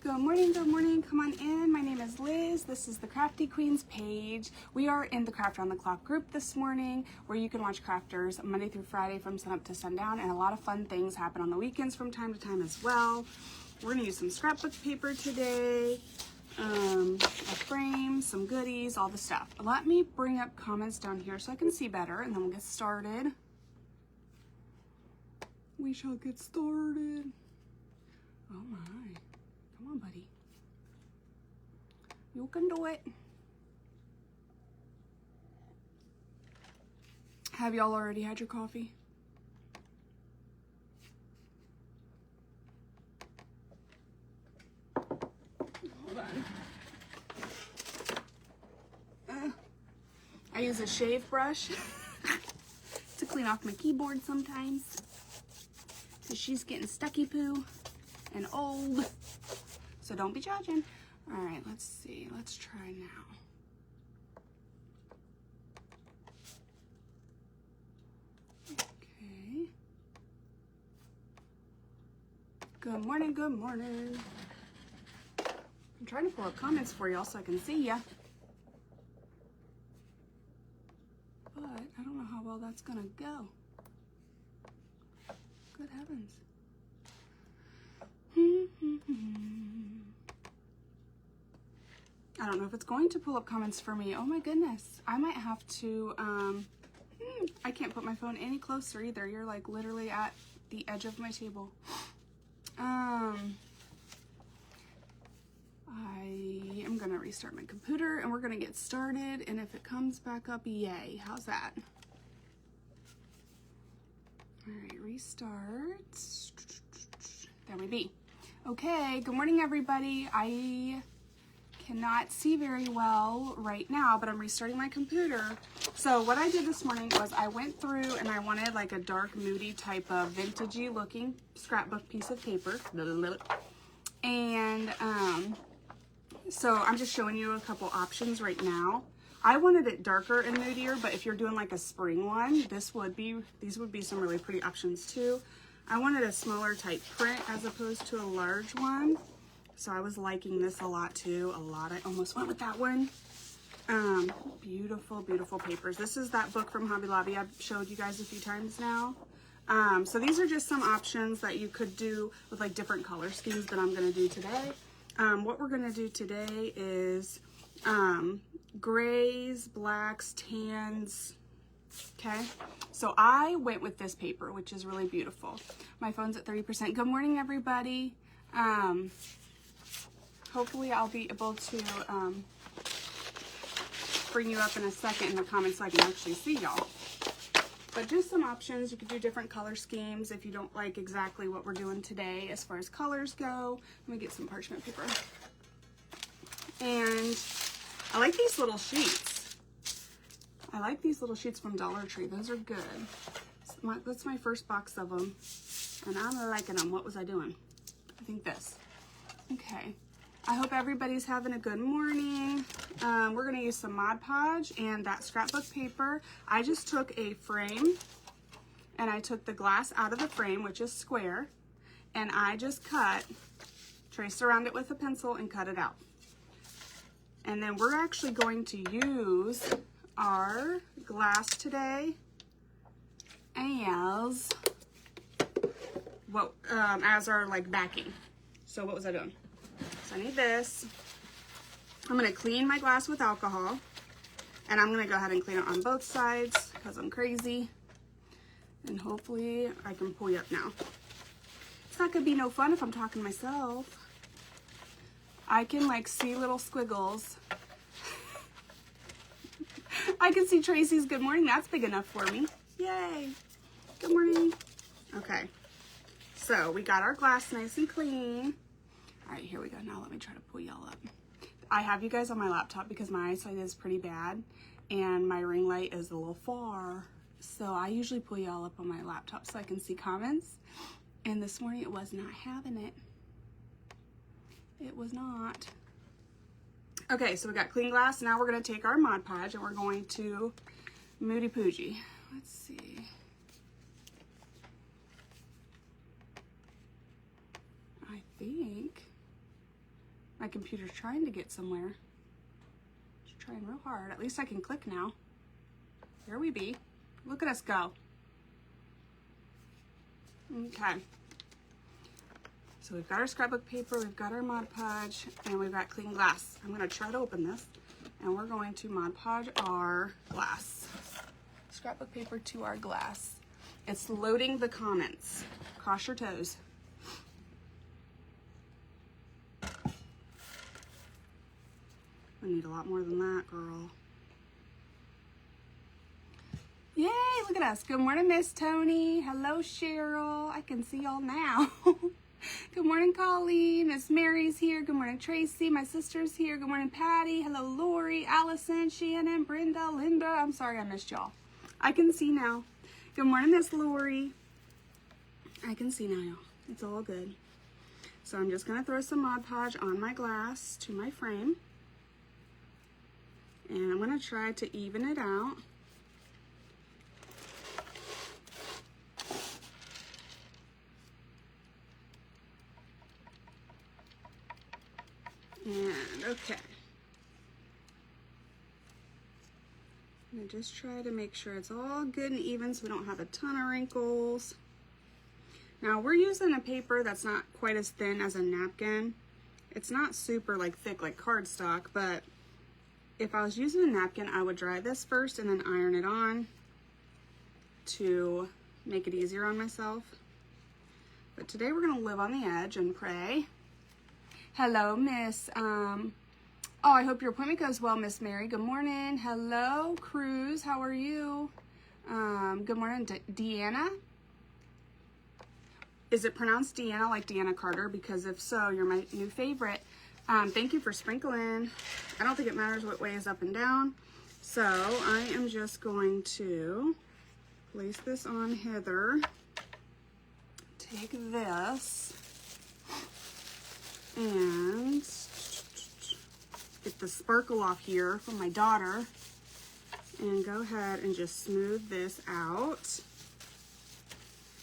Good morning, come on in. My name is Liz. This is the Crafty Queens page. We are in the Craft Around the Clock group this morning where you can watch crafters Monday through Friday from sunup to sundown, and a lot of fun things happen on the weekends from time to time as well. We're gonna use some scrapbook paper today, a frame, some goodies, all the stuff. Let me bring up comments down here so I can see better, and then we'll get started. We shall get started. Oh my. Come on, buddy. You can do it. Have y'all already had your coffee? Hold on. I use a shave brush to clean off my keyboard sometimes, because she's getting stucky poo and old. So don't be judging. All right, let's see. Let's try now. Okay. Good morning, good morning. I'm trying to pull up comments for y'all so I can see ya. But I don't know how well that's gonna go. Good heavens. I don't know if it's going to pull up comments for me. Oh my goodness. I might have to, I can't put my phone any closer either. You're like literally at the edge of my table. I am gonna restart my computer and we're gonna get started. And if it comes back up, yay. How's that? All right, restart. There we be. Okay, good morning everybody. I cannot see very well right now, but I'm restarting my computer. So what I did this morning was I went through and I wanted like a dark, moody type of vintagey looking scrapbook piece of paper. And so I'm just showing you a couple options right now. I wanted it darker and moodier, but if you're doing like a spring one, these would be some really pretty options too. I wanted a smaller type print as opposed to a large one. So I was liking this a lot too. I almost went with that one. Beautiful, beautiful papers. This is that book from Hobby Lobby I've showed you guys a few times now. So these are just some options that you could do with like different color schemes that I'm gonna do today. What we're gonna do today is grays, blacks, tans. Okay, so I went with this paper, which is really beautiful. My phone's at 30%. Good morning, everybody. Hopefully I'll be able to bring you up in a second in the comments so I can actually see y'all. But just some options. You could do different color schemes if you don't like exactly what we're doing today as far as colors go. Let me get some parchment paper. And I like these little sheets. I like these little sheets from Dollar Tree. Those are good. That's my first box of them. And I'm liking them. What was I doing? I think this. Okay. I hope everybody's having a good morning. We're going to use some Mod Podge and that scrapbook paper. I just took a frame and I took the glass out of the frame, which is square, and I just traced around it with a pencil and cut it out. And then we're actually going to use our glass today as our like backing. So what was I doing? So I need this. I'm going to clean my glass with alcohol, and I'm going to go ahead and clean it on both sides because I'm crazy, and hopefully I can pull you up now. It's not going to be no fun if I'm talking to myself. I can like see little squiggles. I can see Tracy's good morning. That's big enough for me. Yay. Good morning. Okay. So we got our glass nice and clean. All right, here we go. Now let me try to pull y'all up. I have you guys on my laptop because my eyesight is pretty bad and my ring light is a little far. So I usually pull y'all up on my laptop so I can see comments. And this morning it was not having it. It was not. Okay, so we got clean glass. Now we're going to take our Mod Podge and we're going to Moody Poogie. Let's see. I think My computer's trying to get somewhere. It's trying real hard. At least I can click now. Here we be. Look at us go. Okay. So we've got our scrapbook paper, we've got our Mod Podge, and we've got clean glass. I'm gonna try to open this, and we're going to Mod Podge our glass. Scrapbook paper to our glass. It's loading the comments. Cross your toes. We need a lot more than that, girl. Yay, look at us. Good morning, Miss Tony. Hello, Cheryl. I can see y'all now. Good morning, Colleen. Miss Mary's here. Good morning, Tracy. My sister's here. Good morning, Patty. Hello, Lori, Allison, Shannon, Brenda, Linda. I'm sorry I missed y'all. I can see now. Good morning, Miss Lori. I can see now, y'all. It's all good. So I'm just going to throw some Mod Podge on my glass to my frame. And I'm going to try to even it out. And okay. I'm going to just try to make sure it's all good and even so we don't have a ton of wrinkles. Now we're using a paper that's not quite as thin as a napkin. It's not super like thick like cardstock, but if I was using a napkin, I would dry this first and then iron it on to make it easier on myself. But today we're going to live on the edge and pray. Hello, Miss, oh, I hope your appointment goes well, Miss Mary. Good morning. Hello, Cruz. How are you? Good morning, Deanna. Is it pronounced Deanna like Deanna Carter? Because if so, you're my new favorite. Thank you for sprinkling. I don't think it matters what way is up and down. So I am just going to place this on Heather. Take this and get the sparkle off here from my daughter and go ahead and just smooth this out.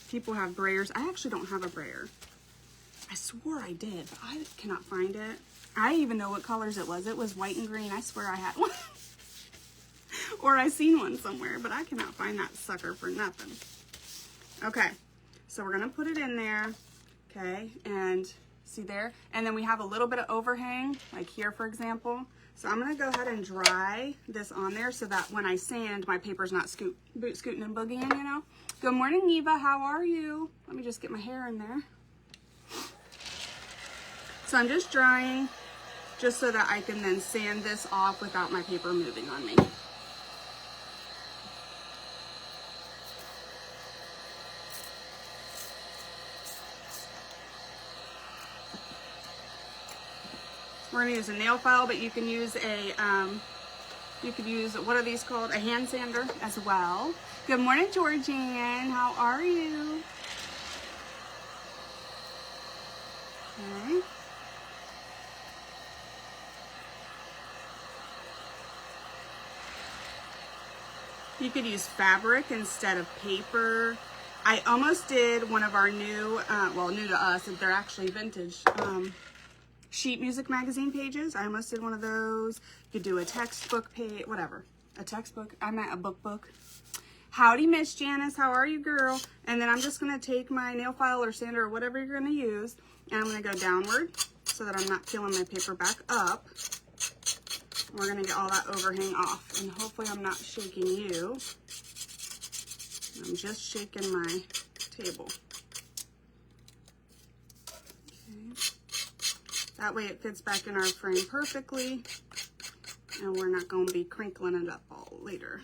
People have brayers. I actually don't have a brayer. I swore I did, but I cannot find it. I even know what colors it was. It was white and green. I swear I had one. Or I seen one somewhere, but I cannot find that sucker for nothing. Okay, so we're gonna put it in there, okay, and see there? And then we have a little bit of overhang, like here, for example. So I'm gonna go ahead and dry this on there so that when I sand, my paper's not scooting and boogieing, you know? Good morning, Eva, how are you? Let me just get my hair in there. So I'm just drying, just so that I can then sand this off without my paper moving on me. We're gonna use a nail file, but you can use a, what are these called? A hand sander as well. Good morning, Georgianne. How are you? Okay. You could use fabric instead of paper. I almost did one of our new, well, new to us, they're actually vintage, sheet music magazine pages. I almost did one of those. You could do a textbook page, whatever. A textbook, I meant a book. Howdy, Miss Janice, how are you, girl? And then I'm just gonna take my nail file or sander or whatever you're gonna use, and I'm gonna go downward so that I'm not peeling my paper back up. We're gonna get all that overhang off, and hopefully I'm not shaking you. I'm just shaking my table. Okay. That way it fits back in our frame perfectly, and we're not gonna be crinkling it up all later.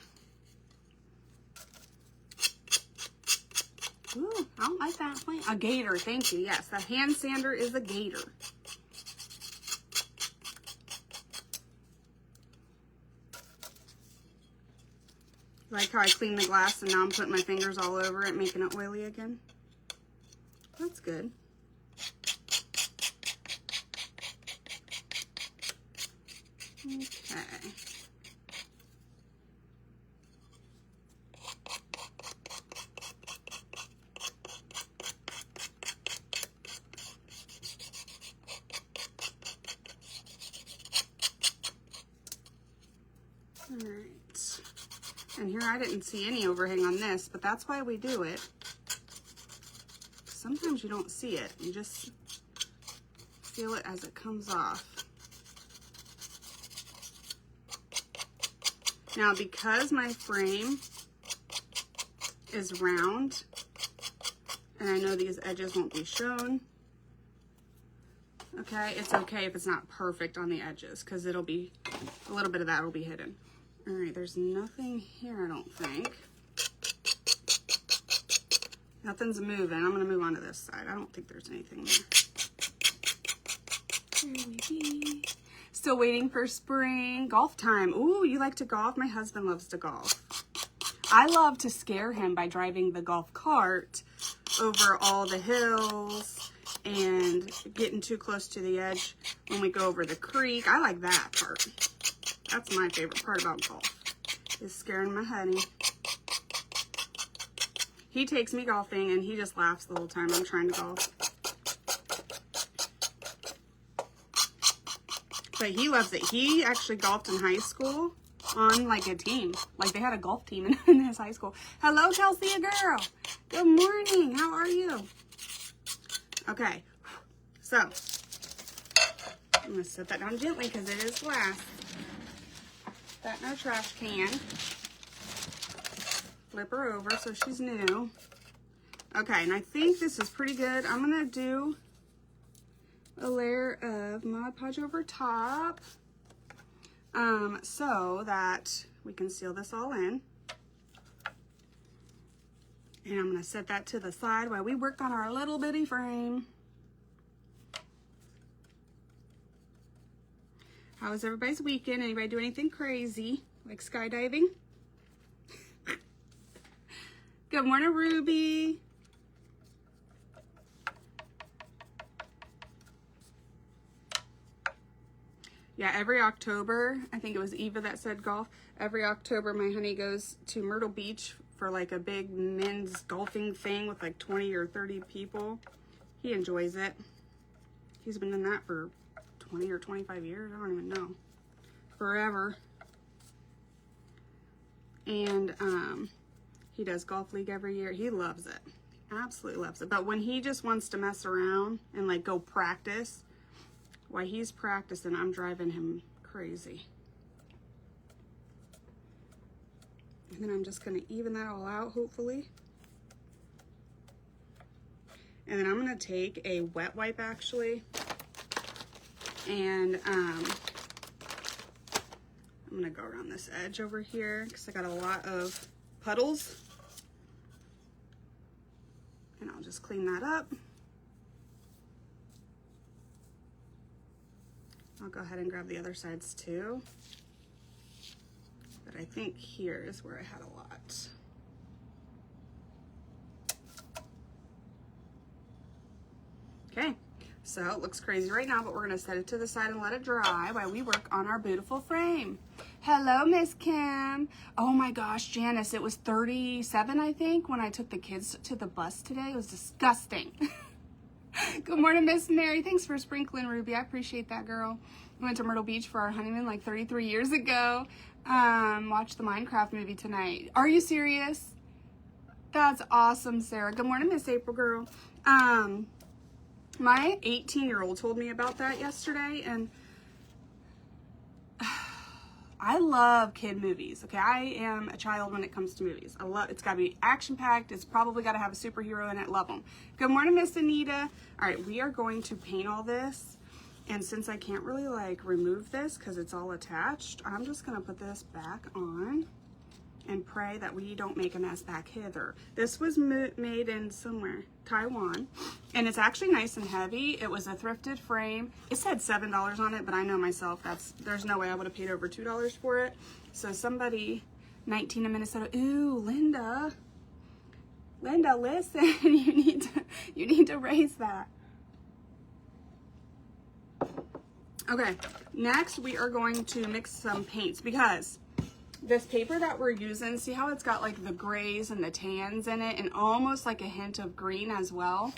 Ooh, I don't like that. A gator, thank you. Yes, the hand sander is a gator. Like how I cleaned the glass and now I'm putting my fingers all over it, making it oily again. That's good. Okay. And here I didn't see any overhang on this, but that's why we do it. Sometimes you don't see it. You just feel it as it comes off. Now, because my frame is round, and I know these edges won't be shown, okay, it's okay if it's not perfect on the edges, because it'll be, a little bit of that will be hidden. All right, there's nothing here, I don't think. Nothing's moving. I'm gonna move on to this side. I don't think there's anything there. Here we be. Still waiting for spring. Golf time. Ooh, you like to golf? My husband loves to golf. I love to scare him by driving the golf cart over all the hills and getting too close to the edge when we go over the creek. I like that part. That's my favorite part about golf, is scaring my honey. He takes me golfing and he just laughs the whole time I'm trying to golf. But he loves it. He actually golfed in high school on like a team. Like they had a golf team in his high school. Hello, Kelsey, a girl. Good morning. How are you? Okay. So, I'm going to set that down gently because it is glass. That in our trash can. Flip her over so she's new. Okay, and I think this is pretty good. I'm going to do a layer of Mod Podge over top so that we can seal this all in. And I'm going to set that to the side while we work on our little bitty frame. How was everybody's weekend? Anybody do anything crazy, like skydiving? Good morning, Ruby. Yeah, every October, I think it was Eva that said golf. Every October, my honey goes to Myrtle Beach for like a big men's golfing thing with like 20 or 30 people. He enjoys it. He's been doing that for 20 or 25 years. I don't even know. Forever. And he does golf league every year. He loves it. Absolutely loves it. But when he just wants to mess around and like go practice, while he's practicing, I'm driving him crazy. And then I'm just going to even that all out, hopefully. And then I'm going to take a wet wipe, actually. And I'm going to go around this edge over here because I got a lot of puddles. And I'll just clean that up. I'll go ahead and grab the other sides too. But I think here is where I had a lot. Okay, so it looks crazy right now, but we're gonna set it to the side and let it dry while we work on our beautiful frame. Hello, Miss Kim. Oh my gosh, Janice, it was 37, I think, when I took the kids to the bus today. It was disgusting. Good morning, Miss Mary. Thanks for sprinkling, Ruby. I appreciate that, girl. We went to Myrtle Beach for our honeymoon like 33 years ago. Watched the Minecraft movie tonight. Are you serious? That's awesome, Sarah. Good morning, Miss April, girl. My 18-year-old told me about that yesterday, and I love kid movies, okay? I am a child when it comes to movies. It's gotta be action-packed. It's probably gotta have a superhero in it. Love them. Good morning, Miss Anita. All right, we are going to paint all this. And since I can't really like remove this because it's all attached, I'm just gonna put this back on and pray that we don't make a mess back hither. This was made in somewhere, Taiwan, and it's actually nice and heavy. It was a thrifted frame. It said $7 on it, but I know myself, there's no way I would have paid over $2 for it. So somebody, 19 in Minnesota, ooh, Linda, listen, you need to raise that. Okay, next we are going to mix some paints because this paper that we're using, see how it's got like the grays and the tans in it and almost like a hint of green as well.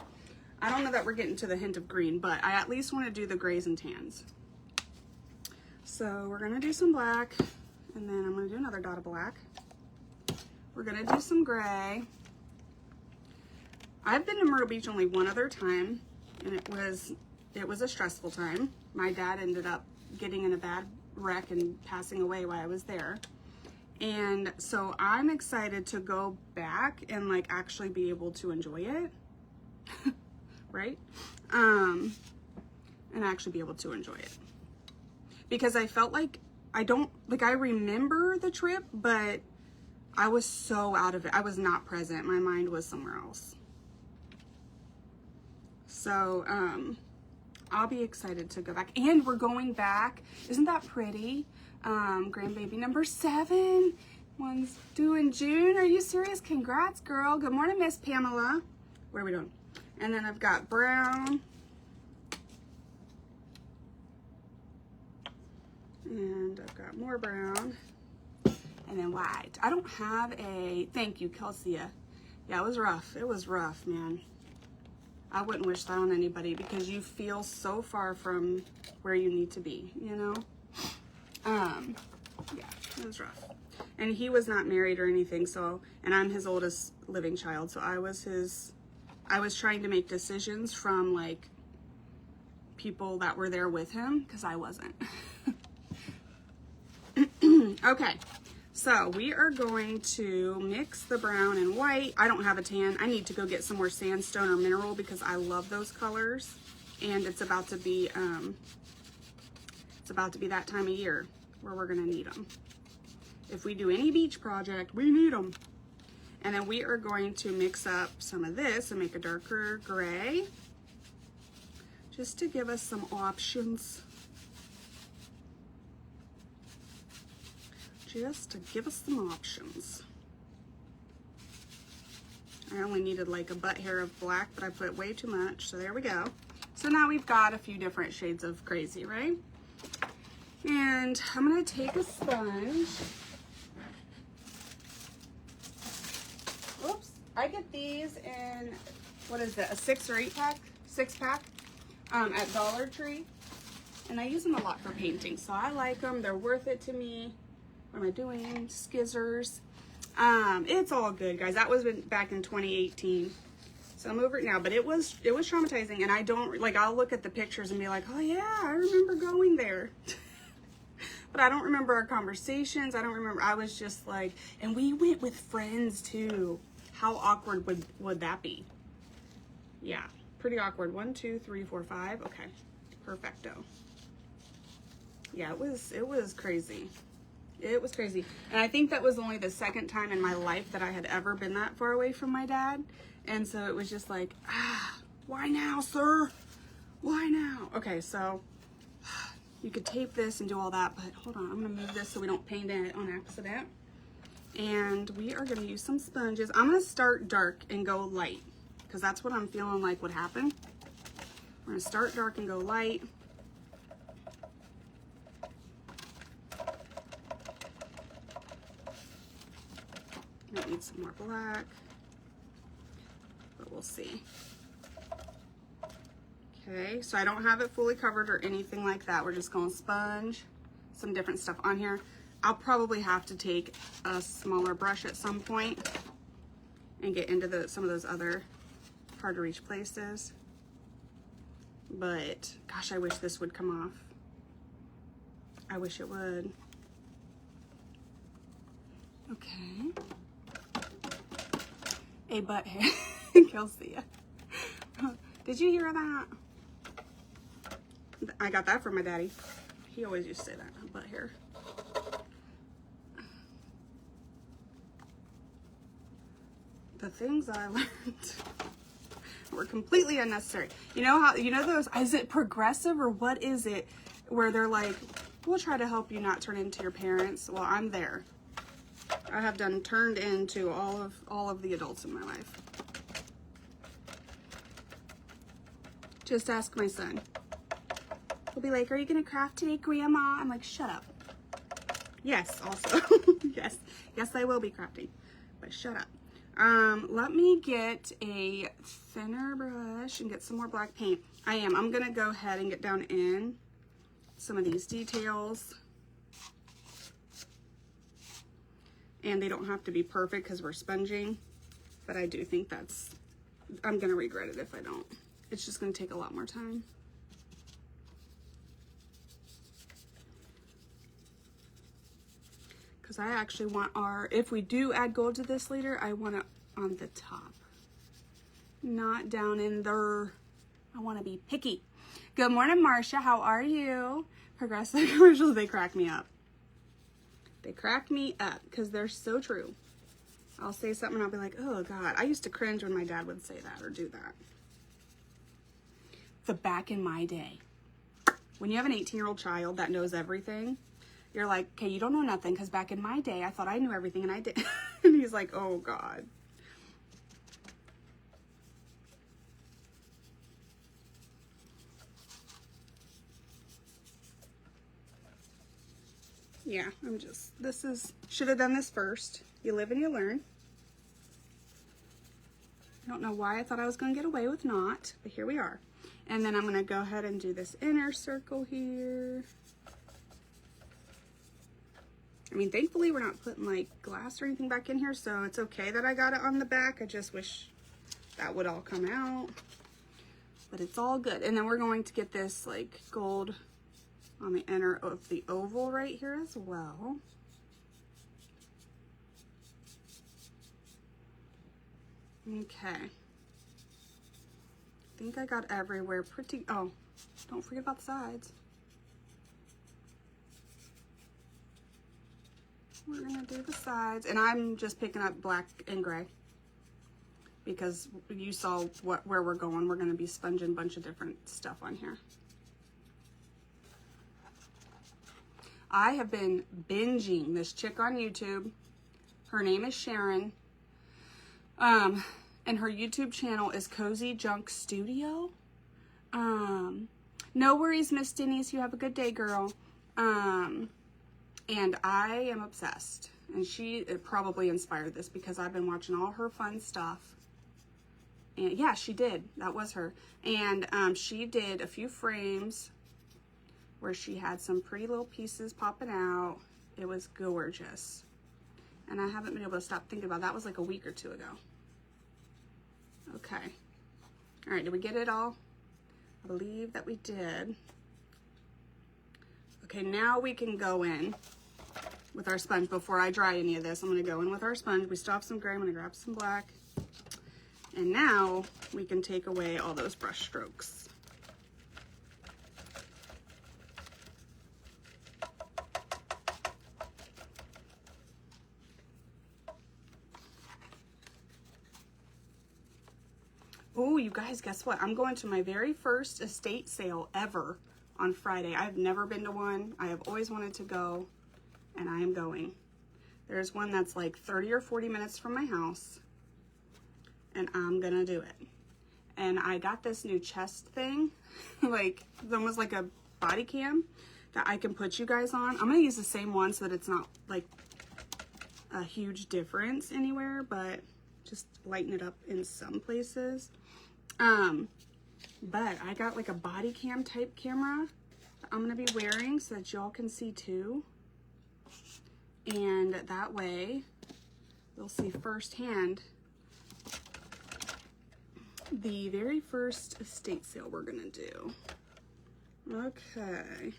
I don't know that we're getting to the hint of green, but I at least want to do the grays and tans. So we're going to do some black, and then I'm going to do another dot of black. We're gonna do some gray. I've been to Myrtle Beach only one other time, and it was a stressful time. My dad ended up getting in a bad wreck and passing away while I was there. And so I'm excited to go back and like actually be able to enjoy it. Right? And actually be able to enjoy it. Because I felt like I remember the trip, but I was so out of it. I was not present. My mind was somewhere else. So, I'll be excited to go back. And we're going back. Isn't that pretty? Grandbaby number 7. One's due in June. Are you serious? Congrats, girl. Good morning, Miss Pamela. What are we doing? And then I've got brown. And I've got more brown. And then white. I don't have a... Thank you, Kelsey. Yeah, it was rough. It was rough, man. I wouldn't wish that on anybody because you feel so far from where you need to be, you know? Yeah, it was rough. And he was not married or anything, so, and I'm his oldest living child, so I was trying to make decisions from, like, people that were there with him, because I wasn't. Okay, so we are going to mix the brown and white. I don't have a tan. I need to go get some more sandstone or mineral because I love those colors. And it's about to be that time of year where we're gonna need them. If we do any beach project, we need them. And then we are going to mix up some of this and make a darker gray, just to give us some options. Just to give us some options. I only needed like a butt hair of black, but I put way too much, so there we go. So now we've got a few different shades of crazy, right? And I'm gonna take a sponge. Oops, I get these in, what is it, a 6 or 8 pack? 6 pack at Dollar Tree. And I use them a lot for painting, so I like them. They're worth it to me. What am I doing? Skizzers. It's all good, guys. That was back in 2018. So I'm over it now, but it was traumatizing, and I don't, like, I'll look at the pictures and be like, oh yeah, I remember going there. But I don't remember our conversations. I don't remember. I was just like, and we went with friends too. How awkward would that be? Yeah, pretty awkward. 1, 2, 3, 4, 5. Okay, perfecto. Yeah, it was crazy. It was crazy. And I think that was only the second time in my life that I had ever been that far away from my dad. And so it was just like, why now, sir? Why now? Okay, so you could tape this and do all that, but hold on, I'm gonna move this so we don't paint it on accident. And we are gonna use some sponges. I'm gonna start dark and go light, because that's what I'm feeling like would happen. We're gonna start dark and go light. Might need some more black, but we'll see. Okay, so I don't have it fully covered or anything like that. We're just going to sponge some different stuff on here. I'll probably have to take a smaller brush at some point and get into some of those other hard to reach places. But gosh, I wish this would come off. I wish it would. Okay. A butt hair. Kelsey. Did you hear that? I got that from my daddy. He always used to say that, butt hair. The things I learned were completely unnecessary. You know how, you know those, is it progressive or what is it? Where they're like, we'll try to help you not turn into your parents. Well, I'm there. I have turned into all of the adults in my life. Just ask my son. He'll be like, are you gonna craft today, Grandma? I'm like, shut up. Yes, also. Yes, I will be crafting, but shut up. Let me get a thinner brush and get some more black paint. I'm gonna go ahead and get down in some of these details. And they don't have to be perfect because we're sponging. But I do think I'm going to regret it if I don't. It's just going to take a lot more time. Because I actually want if we do add gold to this later, I want it on the top. Not down in there. I want to be picky. Good morning, Marcia. How are you? Progressive commercials, they crack me up. They crack me up because they're so true. I'll say something and I'll be like, oh God. I used to cringe when my dad would say that or do that. The back in my day. When you have an 18-year-old child that knows everything, you're like, okay, you don't know nothing because back in my day, I thought I knew everything and I didn't. And he's like, oh God. Yeah, should have done this first. You live and you learn. I don't know why I thought I was going to get away with not, but here we are. And then I'm going to go ahead and do this inner circle here. I mean, thankfully we're not putting like glass or anything back in here, so it's okay that I got it on the back. I just wish that would all come out, but it's all good. And then we're going to get this like gold on the inner of the oval right here as well. Okay. I think I got everywhere pretty, oh, don't forget about the sides. We're gonna do the sides, and I'm just picking up black and gray because you saw where we're going. We're gonna be sponging a bunch of different stuff on here. I have been binging this chick on YouTube. Her name is Sharon. And her YouTube channel is Cozy Junk Studio. No worries, Miss Denise. You have a good day, girl. And I am obsessed. And she probably inspired this because I've been watching all her fun stuff. And yeah, she did. That was her. And she did a few frames where she had some pretty little pieces popping out. It was gorgeous. And I haven't been able to stop thinking about it. That was like a week or two ago. Okay. All right, did we get it all? I believe that we did. Okay, now we can go in with our sponge. Before I dry any of this, I'm gonna go in with our sponge. We still have some gray, I'm gonna grab some black. And now we can take away all those brush strokes. Oh, you guys, guess what? I'm going to my very first estate sale ever on Friday. I've never been to one. I have always wanted to go, and I am going. There's one that's like 30 or 40 minutes from my house, and I'm gonna do it. And I got this new chest thing, like it's almost like a body cam that I can put you guys on. I'm gonna use the same one so that it's not like a huge difference anywhere, but just lighten it up in some places. But I got like a body cam type camera that I'm gonna be wearing so that y'all can see too. And that way you'll see firsthand the very first estate sale we're gonna do. Okay.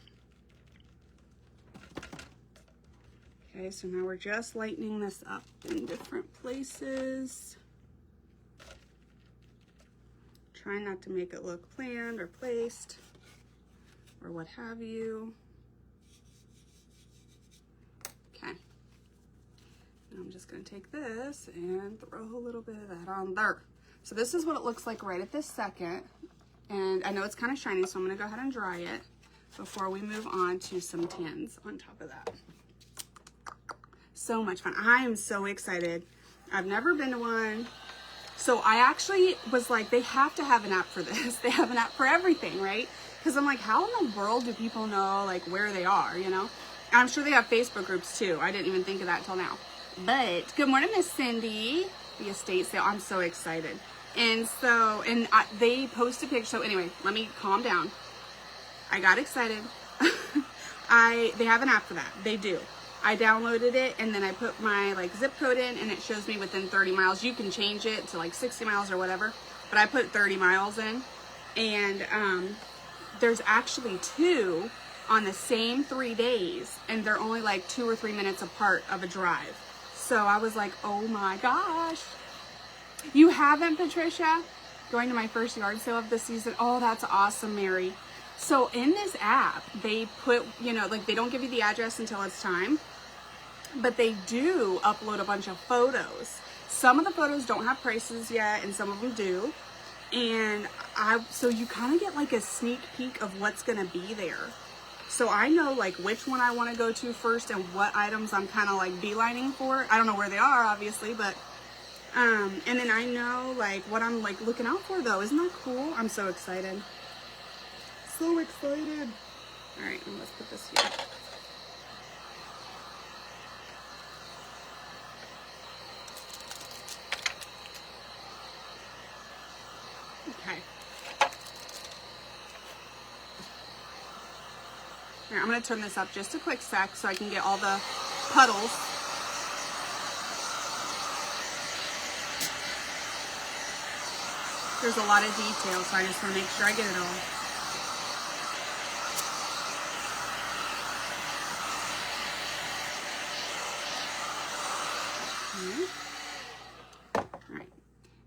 Okay, so now we're just lightening this up in different places. Trying not to make it look planned or placed or what have you. Okay. And I'm just gonna take this and throw a little bit of that on there. So this is what it looks like right at this second. And I know it's kind of shiny, so I'm gonna go ahead and dry it before we move on to some tans on top of that. So much fun. I am so excited. I've never been to one. So I actually was like, they have to have an app for this. They have an app for everything, right? Because I'm like, how in the world do people know like where they are, you know? And I'm sure they have Facebook groups too. I didn't even think of that until now. But good morning, Miss Cindy. The estate sale. I'm so excited. And so, they post a picture. So anyway, let me calm down. I got excited. They have an app for that. They do. I downloaded it and then I put my like zip code in and it shows me within 30 miles. You can change it to like 60 miles or whatever, but I put 30 miles in. And there's actually 2 on the same 3 days, and they're only like 2 or 3 minutes apart of a drive. So I was like, oh my gosh. You haven't, Patricia? Going to my first yard sale of the season. Oh, that's awesome, Mary. So in this app, they put, you know, like they don't give you the address until it's time, but they do upload a bunch of photos. Some of the photos don't have prices yet, and some of them do. And so you kind of get like a sneak peek of what's going to be there. So I know like which one I want to go to first and what items I'm kind of like beelining for. I don't know where they are, obviously, but and then I know like what I'm like looking out for though. Isn't that cool? I'm so excited. So excited. All right, let's put this here. Okay. Here, I'm going to turn this up just a quick sec so I can get all the puddles. There's a lot of detail, so I just want to make sure I get it all. Okay. All right.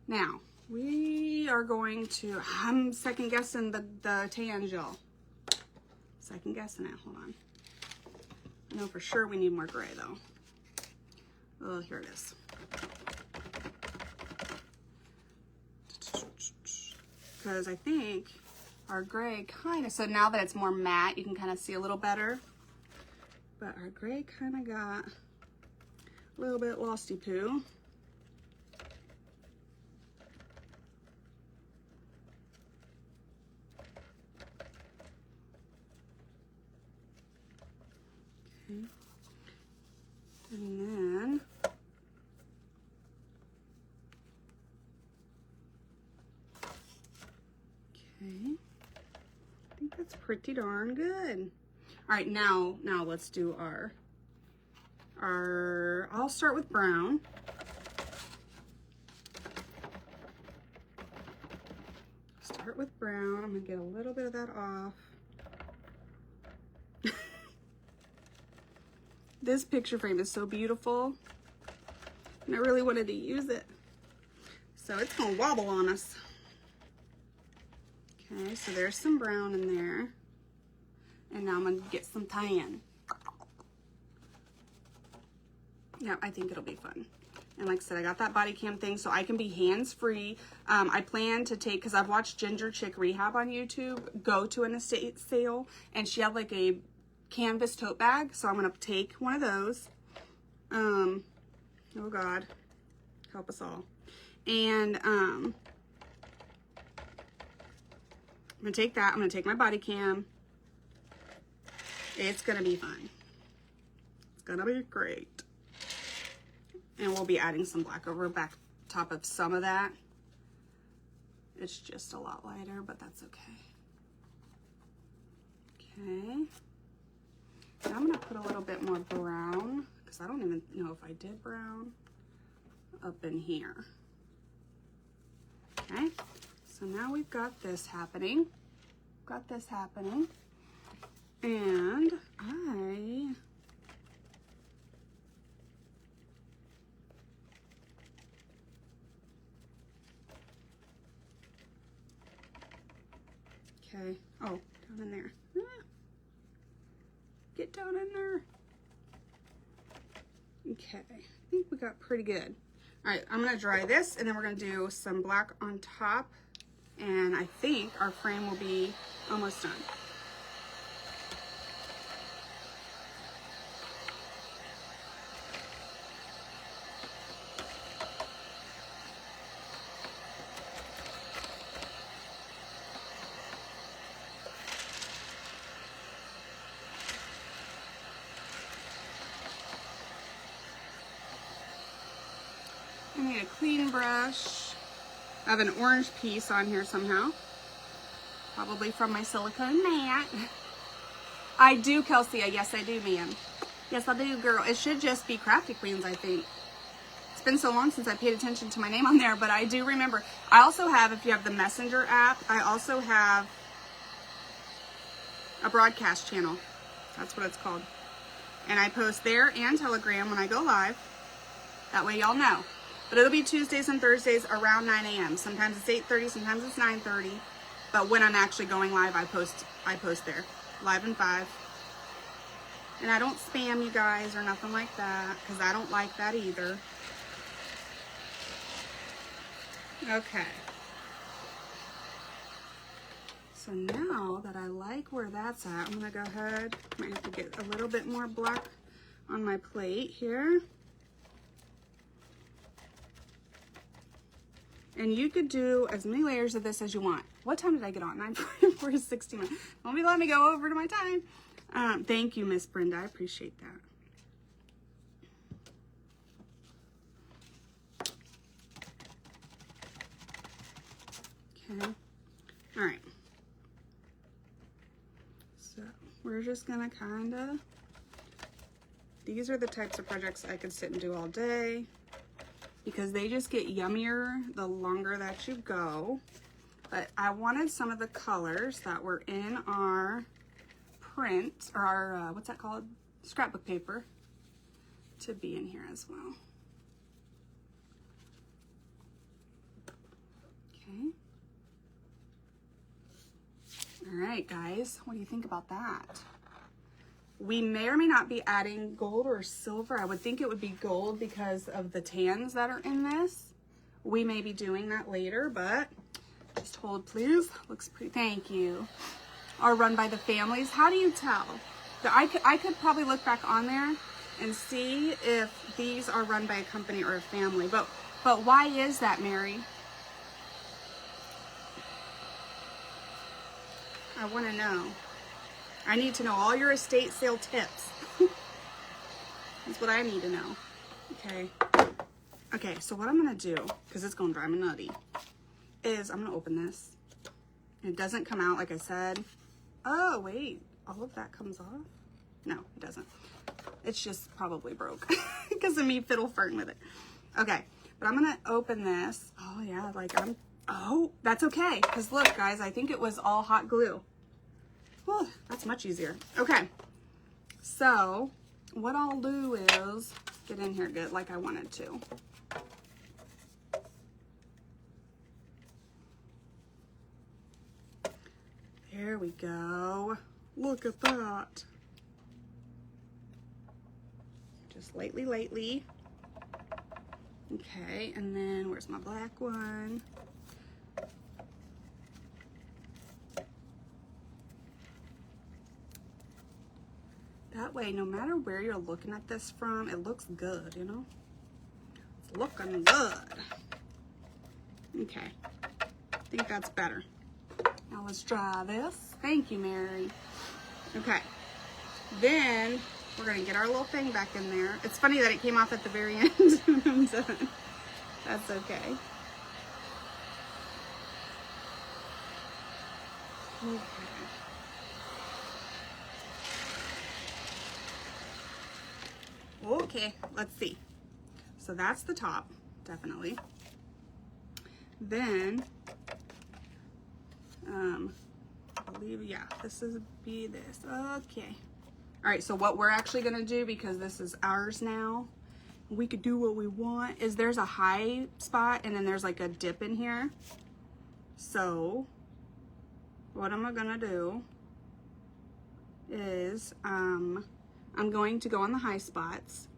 Now, we are going to, I'm second guessing the tan gel. Second guessing it, hold on. I know for sure we need more gray though. Oh, here it is. Because I think our gray kind of, so now that it's more matte, you can kind of see a little better. But our gray kind of got a little bit losty-poo. Okay. And then okay, I think that's pretty darn good. All right, now let's do our, I'll start with brown. Start with brown. I'm gonna get a little bit of that off. This picture frame is so beautiful, and I really wanted to use it. So it's gonna wobble on us. Okay, so there's some brown in there. And now I'm gonna get some tan. Yeah, I think it'll be fun. And like I said, I got that body cam thing so I can be hands-free. I plan to take, because I've watched Ginger Chick Rehab on YouTube, go to an estate sale, and she had like a canvas tote bag. So I'm gonna take one of those. Oh God, help us all. And I'm gonna take that, I'm gonna take my body cam. It's gonna be fun. It's gonna be great. And we'll be adding some black over back top of some of that. It's just a lot lighter, but that's okay. Okay. Now I'm gonna put a little bit more brown, because I don't even know if I did brown up in here. Okay, so now we've got this happening. Got this happening. And okay, oh, down in there. Get down in there. Okay, I think we got pretty good. All right, I'm gonna dry this and then we're gonna do some black on top, and I think our frame will be almost done. I need a clean brush. I have an orange piece on here somehow. Probably from my silicone mat. I do, Kelsey. Yes, I do, ma'am. Yes, I do, girl. It should just be Crafty Queens, I think. It's been so long since I paid attention to my name on there, but I do remember. I also have, if you have the Messenger app, I also have a broadcast channel. That's what it's called. And I post there and Telegram when I go live. That way y'all know. But it'll be Tuesdays and Thursdays around 9 a.m. Sometimes it's 8:30, sometimes it's 9:30. But when I'm actually going live, I post there. Live in 5. And I don't spam you guys or nothing like that, because I don't like that either. Okay. So now that I like where that's at, I'm going to go ahead. I might have to get a little bit more black on my plate here. And you could do as many layers of this as you want. What time did I get on? 9:44 is 60 minutes. Don't be letting me go over to my time. Thank you, Miss Brenda. I appreciate that. Okay. All right. So we're just gonna kind of, these are the types of projects I could sit and do all day, because they just get yummier the longer that you go. But I wanted some of the colors that were in our print, or our, what's that called? Scrapbook paper, to be in here as well. Okay. All right, guys, what do you think about that? We may or may not be adding gold or silver. I would think it would be gold because of the tans that are in this. We may be doing that later, but just hold, please. Looks pretty. Thank you. Are run by the families. How do you tell? I could probably look back on there and see if these are run by a company or a family. But why is that, Mary? I want to know. I need to know all your estate sale tips. That's what I need to know. Okay. Okay, so what I'm going to do, because it's going to drive me nutty, is I'm going to open this. It doesn't come out like I said. Oh, wait. All of that comes off? No, it doesn't. It's just probably broke because of me fiddle-farting with it. Okay, but I'm going to open this. Oh, yeah, like oh, that's okay. Because look, guys, I think it was all hot glue. Whew, that's much easier. Okay, so what I'll do is get in here good like I wanted to. There we go. Look at that. Just lightly. Okay, and then where's my black one? That way, no matter where you're looking at this from, it looks good, you know? It's looking good. Okay, I think that's better. Now let's dry this. Thank you, Mary. Okay, then we're gonna get our little thing back in there. It's funny that it came off at the very end when I'm done. That's okay. Okay. Okay, let's see. So that's the top, definitely. Then, I believe, yeah, this is be this. Okay. All right, so what we're actually gonna do, because this is ours now, we could do what we want, is there's a high spot and then there's like a dip in here. So what I'm gonna do is, I'm going to go on the high spots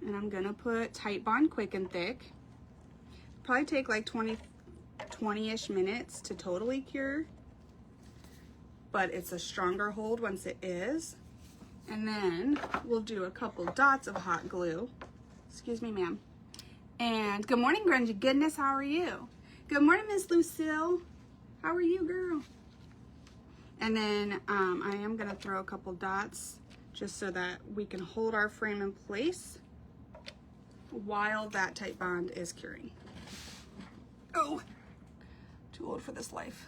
and I'm gonna put Tight Bond Quick and Thick. Probably take like 20-ish minutes to totally cure, but it's a stronger hold once it is. And then we'll do a couple dots of hot glue. Excuse me, ma'am. And good morning, Grungy Goodness, how are you? Good morning, Miss Lucille. How are you, girl? And then I am gonna throw a couple dots just so that we can hold our frame in place while that Tight Bond is curing. Oh, too old for this life.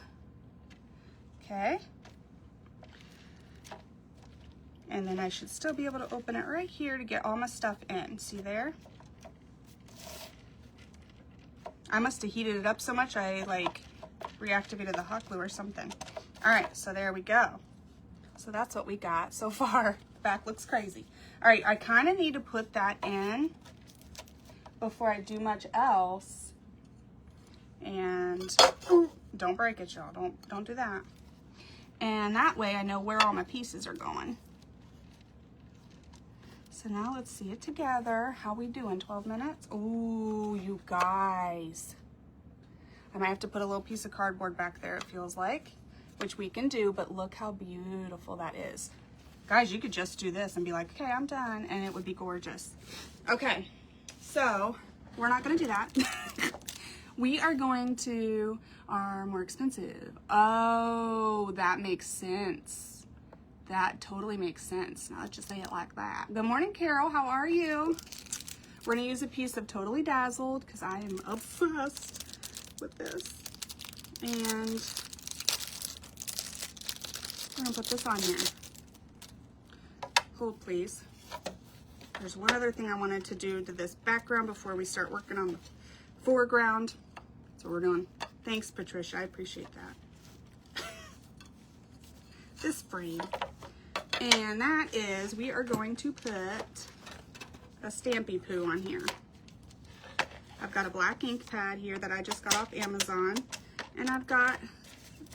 Okay. And then I should still be able to open it right here to get all my stuff in. See there? I must have heated it up so much I like reactivated the hot glue or something. All right, so there we go. So that's what we got so far. Back looks crazy. All right, I kind of need to put that in before I do much else. And ooh, don't break it, y'all. Don't do that. And that way I know where all my pieces are going. So now let's see it together. How we doing? 12 minutes? Ooh, you guys. I might have to put a little piece of cardboard back there, it feels like, which we can do, but look how beautiful that is. Guys, you could just do this and be like, okay, I'm done, and it would be gorgeous. Okay, so we're not gonna do that. We are going to our more expensive. Oh, that makes sense. That totally makes sense. Now let's just say it like that. Good morning, Carol. How are you? We're gonna use a piece of Totally Dazzled because I am obsessed with this. And we're gonna put this on here. Hold, please. There's one other thing I wanted to do to this background before we start working on the foreground. That's what we're doing. Thanks, Patricia. I appreciate that. This frame. And that is, we are going to put a Stampy Poo on here. I've got a black ink pad here that I just got off Amazon. And I've got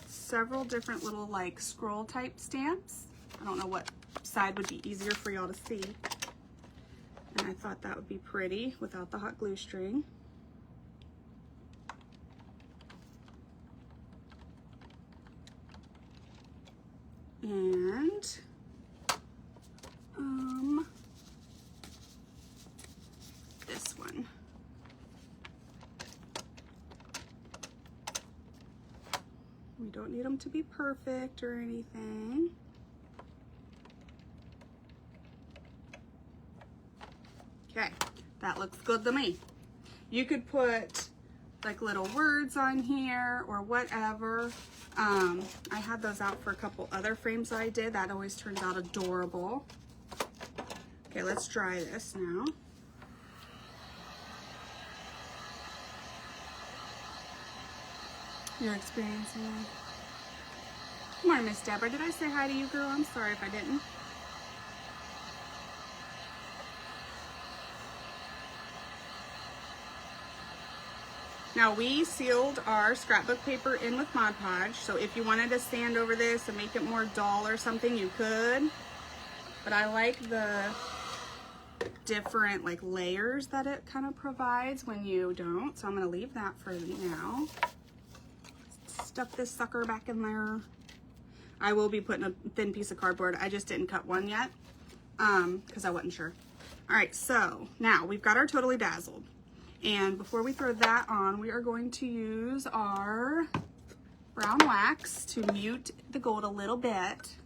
several different little like scroll type stamps. I don't know what side would be easier for y'all to see. And I thought that would be pretty without the hot glue string. And this one. We don't need them to be perfect or anything. Okay, that looks good to me. You could put like little words on here or whatever. I had those out for a couple other frames that I did. That always turns out adorable. Okay, let's try this now. You're experiencing it. Good morning, Miss Deborah. Did I say hi to you, girl? I'm sorry if I didn't. Now we sealed our scrapbook paper in with Mod Podge, so if you wanted to sand over this and make it more dull or something, you could. But I like the different like layers that it kind of provides when you don't, so I'm gonna leave that for now. Stuff this sucker back in there. I will be putting a thin piece of cardboard. I just didn't cut one yet because I wasn't sure. All right, so now we've got our Totally Dazzled. And before we throw that on, we are going to use our brown wax to mute the gold a little bit.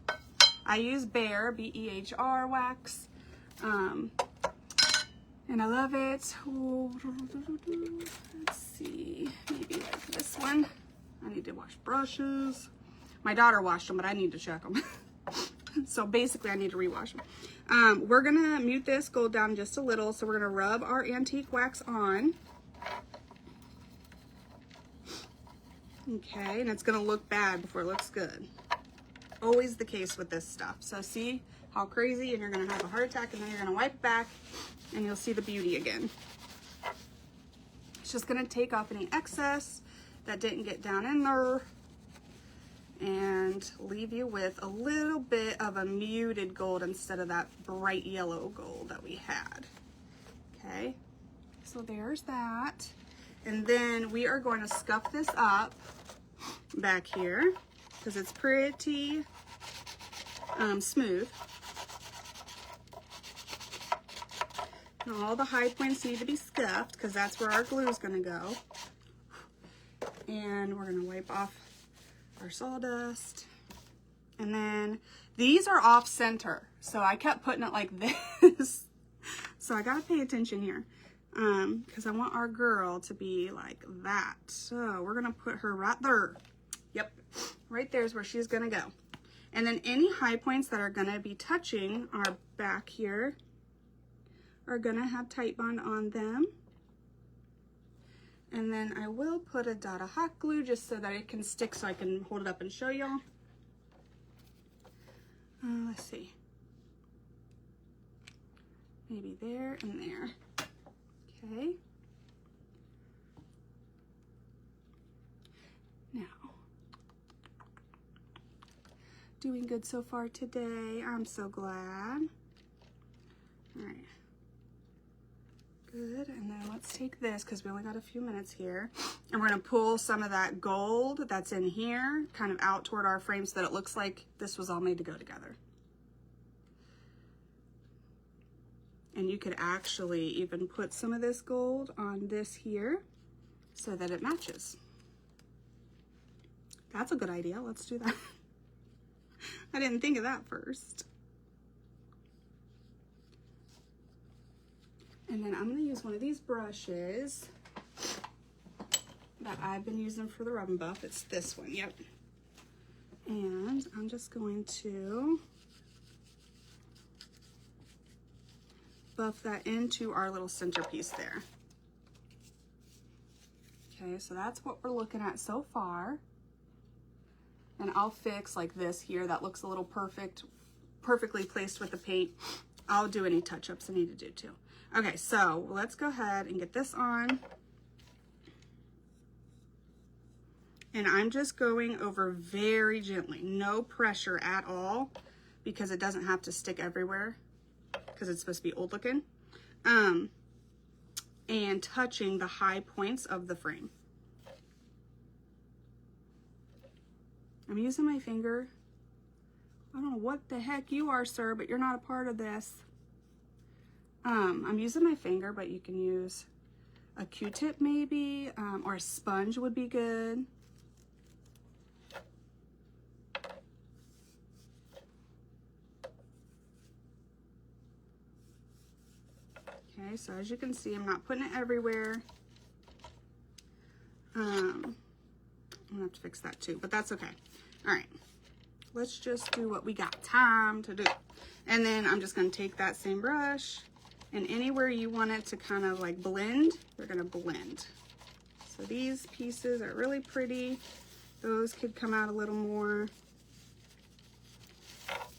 I use Behr, B-E-H-R wax, and I love it. Let's see, maybe like this one. I need to wash brushes. My daughter washed them, but I need to check them. So basically I need to rewash them. We're gonna mute this gold down just a little, so we're gonna rub our antique wax on. Okay, and it's gonna look bad before it looks good. Always the case with this stuff. So see how crazy, and you're gonna have a heart attack, and then you're gonna wipe back, and you'll see the beauty again. It's just gonna take off any excess that didn't get down in there, and leave you with a little bit of a muted gold instead of that bright yellow gold that we had. Okay, so there's that. And then we are going to scuff this up back here because it's pretty smooth. And all the high points need to be scuffed because that's where our glue is going to go. And we're going to wipe off our sawdust. And then these are off center, so I kept putting it like this. So I gotta pay attention here because I want our girl to be like that. So we're gonna put her right there. Yep, right there's where she's gonna go. And then any high points that are gonna be touching our back here are gonna have Titebond on them. And then I will put a dot of hot glue just so that it can stick so I can hold it up and show y'all. Let's see. Maybe there and there. Okay. Now, doing good so far today. I'm so glad. All right. Good, and then let's take this because we only got a few minutes here. And we're gonna pull some of that gold that's in here kind of out toward our frame so that it looks like this was all made to go together. And you could actually even put some of this gold on this here so that it matches. That's a good idea, let's do that. I didn't think of that first. And then I'm gonna use one of these brushes that I've been using for the Rub and Buff. It's this one, yep. And I'm just going to buff that into our little centerpiece there. Okay, so that's what we're looking at so far. And I'll fix like this here. That looks a little perfectly placed with the paint. I'll do any touch-ups I need to do too. Okay, so let's go ahead and get this on. And I'm just going over very gently, no pressure at all, because it doesn't have to stick everywhere, because it's supposed to be old looking. And touching the high points of the frame. I'm using my finger. I don't know what the heck you are, sir, but you're not a part of this. I'm using my finger, but you can use a Q-tip maybe, or a sponge would be good. Okay, so as you can see, I'm not putting it everywhere. I'm gonna have to fix that too, but that's okay. All right, let's just do what we got time to do. And then I'm just gonna take that same brush, and anywhere you want it to kind of like blend, we're gonna blend. So these pieces are really pretty. Those could come out a little more.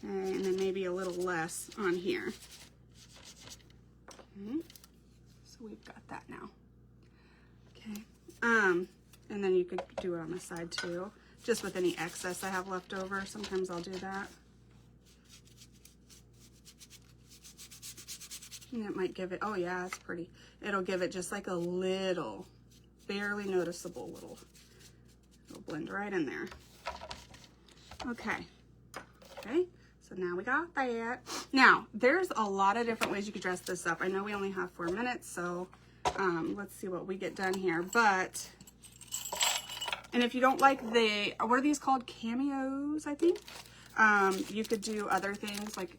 Okay, and then maybe a little less on here. Okay, so we've got that now. Okay, and then you could do it on the side too, just with any excess I have left over. Sometimes I'll do that. And it might give it, oh yeah, it's pretty. It'll give it just like a little, barely noticeable little, it'll blend right in there. Okay, okay, so now we got that. Now, there's a lot of different ways you could dress this up. I know we only have 4 minutes, so let's see what we get done here. But, and if you don't like the, what are these called? Cameos, I think. You could do other things like,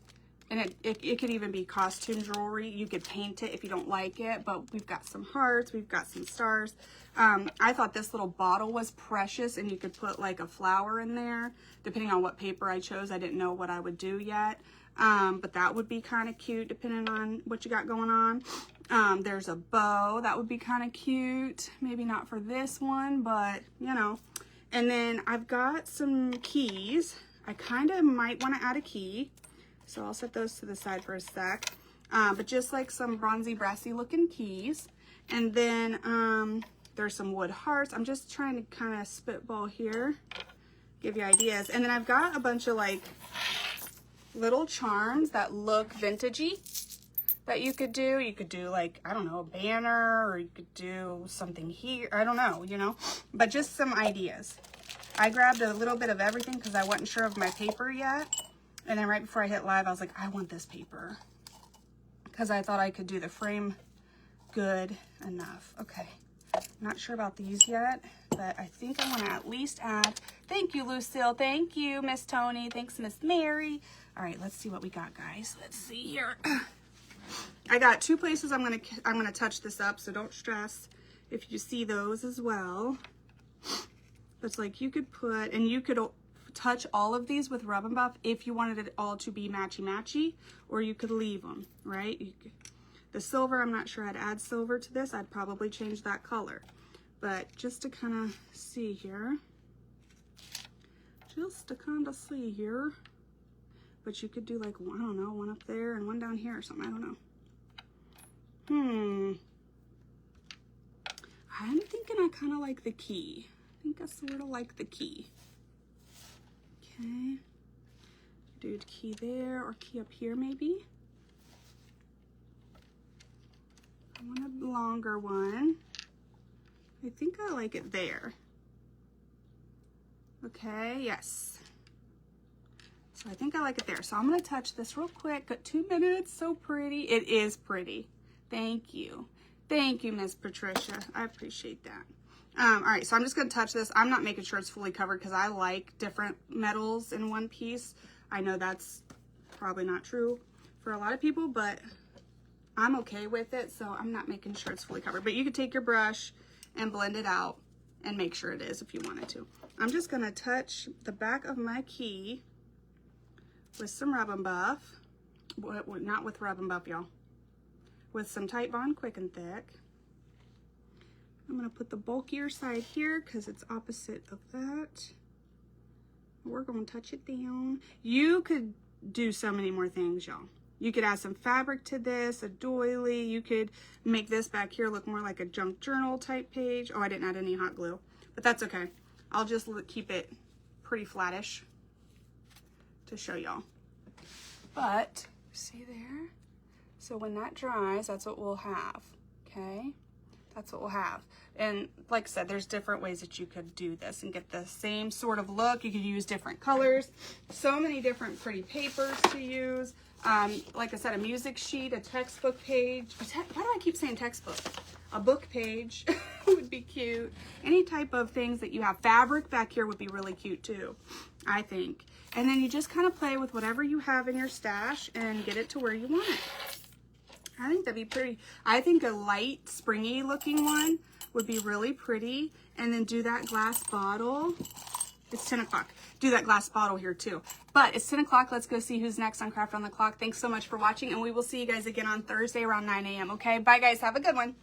and it could even be costume jewelry. You could paint it if you don't like it, but we've got some hearts, we've got some stars. I thought this little bottle was precious, and you could put like a flower in there, depending on what paper I chose. I didn't know what I would do yet, but that would be kind of cute depending on what you got going on. There's a bow, that would be kind of cute. Maybe not for this one, but you know. And then I've got some keys. I kind of might want to add a key. So I'll set those to the side for a sec. But just like some bronzy, brassy looking keys. And then there's some wood hearts. I'm just trying to kind of spitball here, give you ideas. And then I've got a bunch of like little charms that look vintagey that you could do. You could do like, I don't know, a banner, or you could do something here. I don't know, you know, but just some ideas. I grabbed a little bit of everything because I wasn't sure of my paper yet. And then right before I hit live, I was like, I want this paper, because I thought I could do the frame good enough. Okay, I'm not sure about these yet, but I think I want to at least add, thank you, Lucille. Thank you, Miss Tony. Thanks, Miss Mary. All right, let's see what we got, guys. Let's see here. I got 2 places I'm gonna touch this up, so don't stress if you see those as well. But it's like you could put, and you could touch all of these with Rub and Buff if you wanted it all to be matchy-matchy, or you could leave them, right? The silver, I'm not sure I'd add silver to this. I'd probably change that color. But just to kind of see here. Just to kind of see here. But you could do like, I don't know, one up there and one down here or something. I don't know. I'm thinking I kind of like the key. I think I sort of like the key. Okay. Do the key there or key up here maybe. I want a longer one. I think I like it there. Okay, yes. So I think I like it there. So I'm gonna touch this real quick. Got 2 minutes, so pretty. It is pretty. Thank you. Thank you, Miss Patricia. I appreciate that. All right, so I'm just gonna touch this. I'm not making sure it's fully covered because I like different metals in one piece. I know that's probably not true for a lot of people, but I'm okay with it, so I'm not making sure it's fully covered. But you could take your brush and blend it out and make sure it is if you wanted to. I'm just gonna touch the back of my key with some Rub and Buff. Not with Rub and Buff, y'all. With some Tite Bond Quick and Thick. I'm gonna put the bulkier side here because it's opposite of that. We're gonna touch it down. You could do so many more things, y'all. You could add some fabric to this, a doily. You could make this back here look more like a junk journal type page. Oh, I didn't add any hot glue, but that's okay. I'll just keep it pretty flattish to show y'all. But, see there? So when that dries, that's what we'll have, okay? That's what we'll have. And like I said, there's different ways that you could do this and get the same sort of look. You could use different colors. So many different pretty papers to use. Like I said, a music sheet, a textbook page. Why do I keep saying textbook? A book page would be cute. Any type of things that you have. Fabric back here would be really cute too, I think. And then you just kind of play with whatever you have in your stash and get it to where you want it. I think that'd be pretty. I think a light, springy looking one would be really pretty. And then do that glass bottle. It's 10 o'clock. Do that glass bottle here too. But it's 10 o'clock. Let's go see who's next on Craft on the Clock. Thanks so much for watching, and we will see you guys again on Thursday around 9 a.m. Okay? Bye, guys. Have a good one.